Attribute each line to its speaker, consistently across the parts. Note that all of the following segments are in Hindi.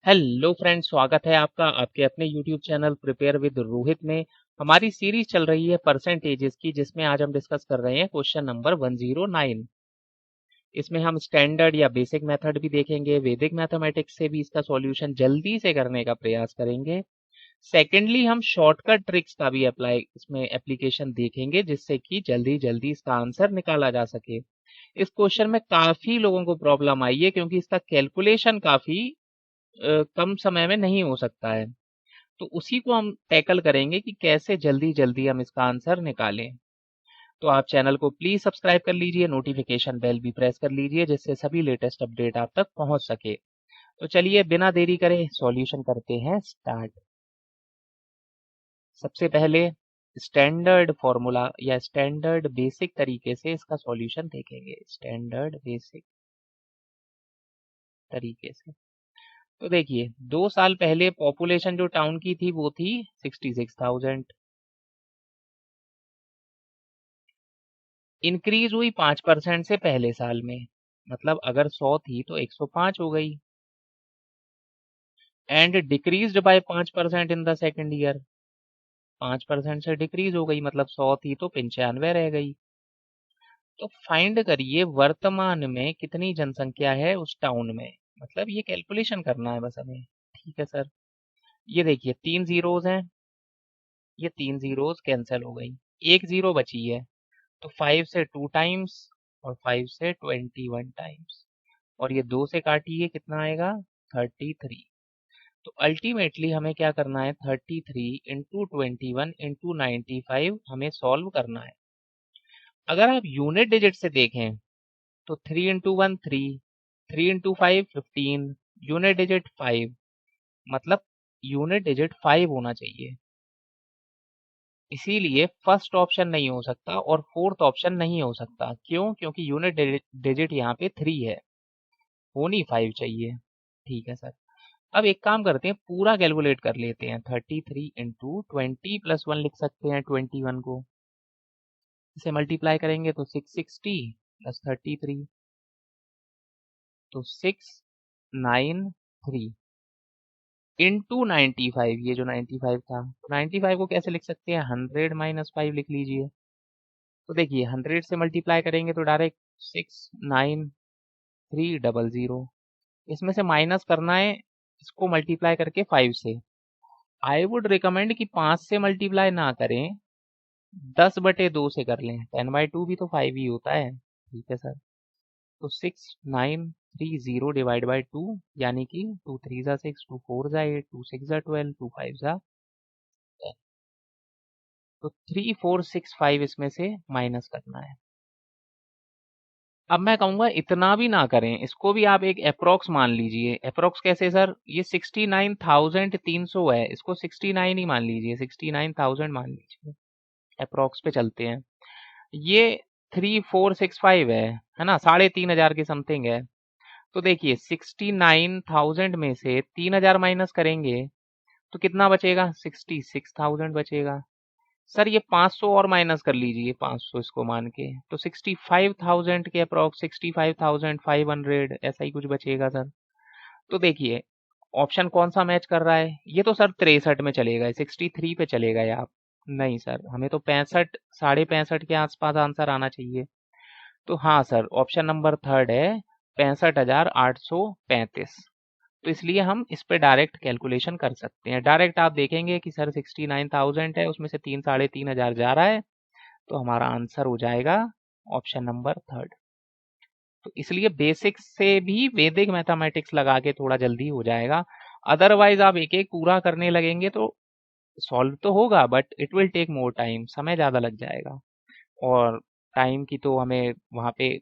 Speaker 1: हेलो फ्रेंड्स, स्वागत है आपका आपके अपने YouTube channel prepare with Rohit में। हमारी सीरीज चल रही है परसेंटेजेस की, जिसमें आज हम डिस्कस कर रहे हैं क्वेश्चन नंबर 109। इसमें हम स्टैंडर्ड या बेसिक मेथड भी देखेंगे, वैदिक मैथमेटिक्स से भी इसका सॉल्यूशन जल्दी से करने का प्रयास करेंगे। सेकेंडली, हम शॉर्टकट ट्रिक्स का भी इसमें एप्लीकेशन देखेंगे, जिससे कि जल्दी जल्दी इसका आंसर निकाला जा सके। इस क्वेश्चन में काफी लोगों को प्रॉब्लम आई है, क्योंकि इसका कैलकुलेशन काफी कम समय में नहीं हो सकता है। तो उसी को हम टैकल करेंगे कि कैसे जल्दी जल्दी हम इसका आंसर निकालें। तो आप चैनल को प्लीज सब्सक्राइब कर लीजिए, नोटिफिकेशन बेल भी प्रेस कर लीजिए, जिससे सभी लेटेस्ट अपडेट आप तक पहुंच सके। तो चलिए बिना देरी करे सॉल्यूशन करते हैं स्टार्ट। सबसे पहले स्टैंडर्ड फॉर्मूला या स्टैंडर्ड बेसिक तरीके से इसका सॉल्यूशन देखेंगे। स्टैंडर्ड बेसिक तरीके से तो देखिए, 2 साल पहले पॉपुलेशन जो टाउन की थी वो थी 66,000। इंक्रीज हुई 5% से पहले साल में, मतलब अगर 100 थी तो 105 हो गई। And decreased bye 5% in the second year, 5% से डिक्रीज हो गई, मतलब 100 थी तो 95 रह गई। तो फाइंड करिए वर्तमान में कितनी जनसंख्या है उस टाउन में, मतलब ये कैलकुलेशन करना है बस हमें। ठीक है सर, ये देखिए 3 जीरोज हैं, ये 3 जीरोज कैंसिल हो गई, एक जीरो बची है। तो 5 से 2 टाइम्स और 5 से 21 टाइम्स, और ये 2 से काटिए, कितना आएगा 33। तो अल्टीमेटली हमें क्या करना है, 33 इंटू 21 इंटू 95 हमें सॉल्व करना है। अगर आप यूनिट डिजिट से देखें तो 3 इंटू 1 3, 3 इंटू 5 15, यूनिट डिजिट 5, मतलब यूनिट डिजिट 5 होना चाहिए। इसीलिए फर्स्ट ऑप्शन नहीं हो सकता और फोर्थ ऑप्शन नहीं हो सकता। क्यों? क्योंकि यूनिट डिजिट यहाँ पे 3 है, होनी 5 चाहिए। ठीक है सर, अब एक काम करते हैं, पूरा कैलकुलेट कर लेते हैं। 33 इंटू 20 प्लस 1 लिख सकते हैं 21 को, इसे मल्टीप्लाई करेंगे तो 660 प्लस 33, तो 693 इंटू 95, ये जो 95 था, तो 95 को कैसे लिख सकते हैं, 100 माइनस 5 लिख लीजिए। तो देखिए 100 से मल्टीप्लाई करेंगे तो डायरेक्ट 69300, इसमें से माइनस करना है इसको मल्टीप्लाई करके 5 से। आई वुड रिकमेंड कि 5 से मल्टीप्लाई ना करें, 10/2 से कर लें। 10/2 भी तो 5 ही होता है। ठीक है सर, तो 6930 डिवाइड बाई 2, यानी कि 2 3 जा 6, 2 4 जा 8, 2 6 जा 12, 2 5 जा 10। तो 3465 इसमें से माइनस करना है। अब मैं कहूंगा इतना भी ना करें, इसको भी आप एक अप्रोक्स मान लीजिए। अप्रोक्स कैसे सर, ये 69,300 है, इसको 69 ही मान लीजिए, 69,000 मान लीजिए। अप्रोक्स पे चलते हैं, ये 3465 है ना, 3,500 के समथिंग है। तो देखिए 69,000 में से 3,000 माइनस करेंगे तो कितना बचेगा, 66,000 बचेगा। सर ये 500 और माइनस कर लीजिए, 500 इसको मान के, तो 65,000 के अप्रॉक्स 65,500 ऐसा ही कुछ बचेगा सर। तो देखिए ऑप्शन कौन सा मैच कर रहा है, ये तो सर 63 में चलेगा, 63 पे चलेगा या आप नहीं सर, हमें तो 65 65.5 के आसपास आंसर आना चाहिए। तो हाँ सर, ऑप्शन नंबर थर्ड है, 65,835। तो इसलिए हम इस पे डायरेक्ट कैलकुलेशन कर सकते हैं। डायरेक्ट आप देखेंगे कि सर 69,000 है, उसमें से 3,500 जा रहा है, तो हमारा आंसर हो जाएगा ऑप्शन नंबर थर्ड। तो इसलिए बेसिक से भी वैदिक मैथमेटिक्स लगा के थोड़ा जल्दी हो जाएगा। अदरवाइज आप एक एक पूरा करने लगेंगे तो सॉल्व तो होगा, but it will take more time, समय ज़्यादा लग जाएगा। और टाइम की तो हमें वहाँ पे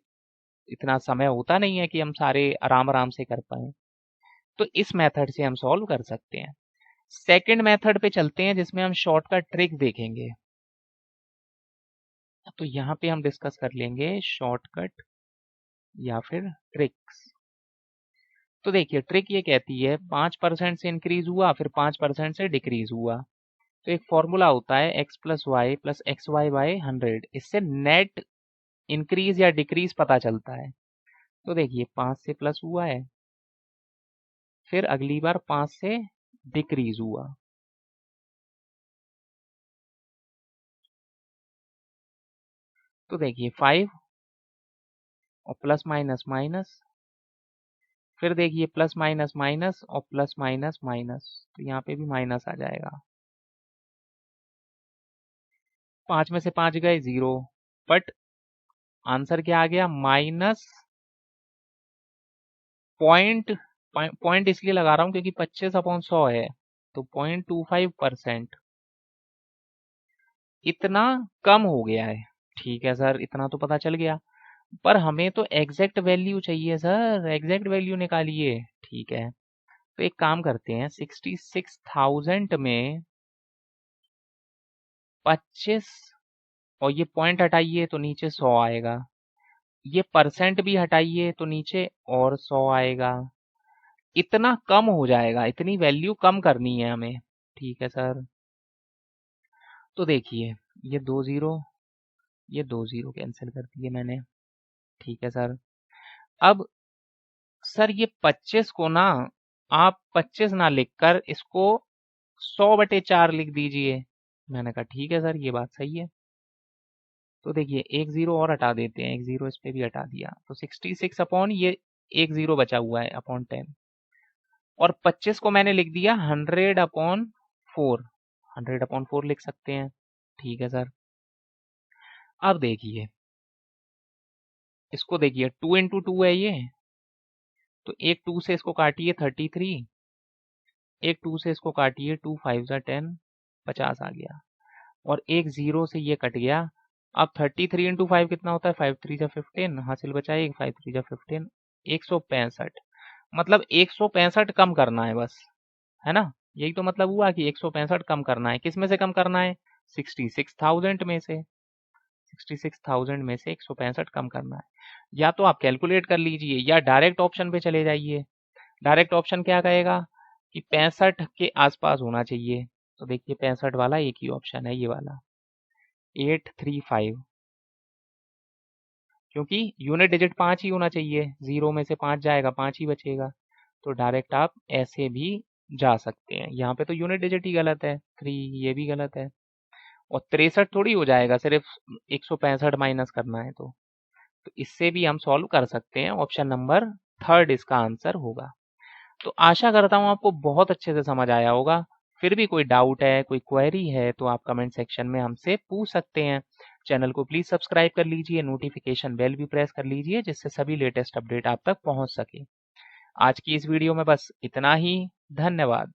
Speaker 1: इतना समय होता नहीं है कि हम सारे आराम आराम से कर पाए। तो इस मेथड से हम सॉल्व कर सकते हैं। सेकंड मेथड पे चलते हैं, जिसमें हम शॉर्टकट ट्रिक देखेंगे। तो यहाँ पे हम डिस्कस कर लेंगे शॉर्टकट या फिर ट्रिक्स। तो देखिए ट्रिक ये कहती है 5% से इंक्रीज हुआ, फिर 5% से डिक्रीज हुआ। तो एक फॉर्मूला होता है x plus Y plus X Y by 100, इससे नेट इंक्रीज या डिक्रीज पता चलता है। तो देखिए 5 से प्लस हुआ है, फिर अगली बार 5 से डिक्रीज हुआ। तो देखिए 5 और प्लस माइनस माइनस, फिर देखिए प्लस माइनस माइनस और प्लस माइनस माइनस, तो यहाँ पे भी माइनस आ जाएगा। 5 में से 5 गए 0, बट आंसर क्या आ गया? माइनस पॉइंट इसलिए लगा रहा हूं क्योंकि 25/100 है, तो 0.25%। इतना कम हो गया है। ठीक है सर, इतना तो पता चल गया, पर हमें तो एग्जैक्ट वैल्यू चाहिए सर, एग्जैक्ट वैल्यू निकालिए। ठीक है, तो एक काम करते हैं, 66,000 में 25 और ये पॉइंट हटाइए तो नीचे 100 आएगा, ये परसेंट भी हटाइए तो नीचे और 100 आएगा। इतना कम हो जाएगा, इतनी वैल्यू कम करनी है हमें। ठीक है सर, तो देखिए ये 2 0, ये 2 0 कैंसिल कर दिए मैंने। ठीक है सर, अब सर ये 25 को ना, आप 25 ना लिखकर इसको 100/4 लिख दीजिए। मैंने कहा ठीक है सर, ये बात सही है। तो देखिए एक 0 और हटा देते हैं, एक 0 इस पे भी हटा दिया, तो 66 अपॉन ये एक 0 बचा हुआ है अपॉन 10, और 25 को मैंने लिख दिया 100/4, 100/4 लिख सकते हैं। ठीक है सर, अब देखिए इसको, देखिए 2 इंटू 2 है ये, तो एक 2 से इसको काटिए 33, एक 2 से इसको काटिए 2 5 जा 10, 50 आ गया, और एक 0 से ये कट गया। अब 33 इंटू 5 कितना होता है? 5 3 जा 15, हासिल बचा एक, 5 3 जा 15, 165। मतलब 165 कम करना है बस, है ना? यही तो मतलब हुआ कि 165 कम करना है। किस में से कम करना है? 66,000 में से, 66,000 में से 165 कम करना है। या तो आप कैलकुलेट कर लीजिए या डायरेक्ट ऑप्शन पे चले जाइए। डायरेक्ट ऑप्शन क्या कहेगा कि 65 के आसपास होना चाहिए, तो देखिए 65 वाला एक ही ऑप्शन है, ये वाला 835, क्योंकि यूनिट डिजिट 5 ही होना चाहिए, 0 में से 5 जाएगा 5 ही बचेगा। तो डायरेक्ट आप ऐसे भी जा सकते हैं। यहाँ पे तो यूनिट डिजिट ही गलत है, 3, ये भी गलत है, और 63 थोड़ी हो जाएगा, सिर्फ 165 माइनस करना है। तो इससे भी हम सॉल्व कर सकते हैं। ऑप्शन नंबर 3 इसका आंसर होगा। तो आशा करता हूँ आपको बहुत अच्छे से समझ आया होगा। फिर भी कोई डाउट है, कोई क्वेरी है, तो आप कमेंट सेक्शन में हमसे पूछ सकते हैं। चैनल को प्लीज सब्सक्राइब कर लीजिए, नोटिफिकेशन बेल भी प्रेस कर लीजिए, जिससे सभी लेटेस्ट अपडेट आप तक पहुंच सके। आज की इस वीडियो में बस इतना ही। धन्यवाद।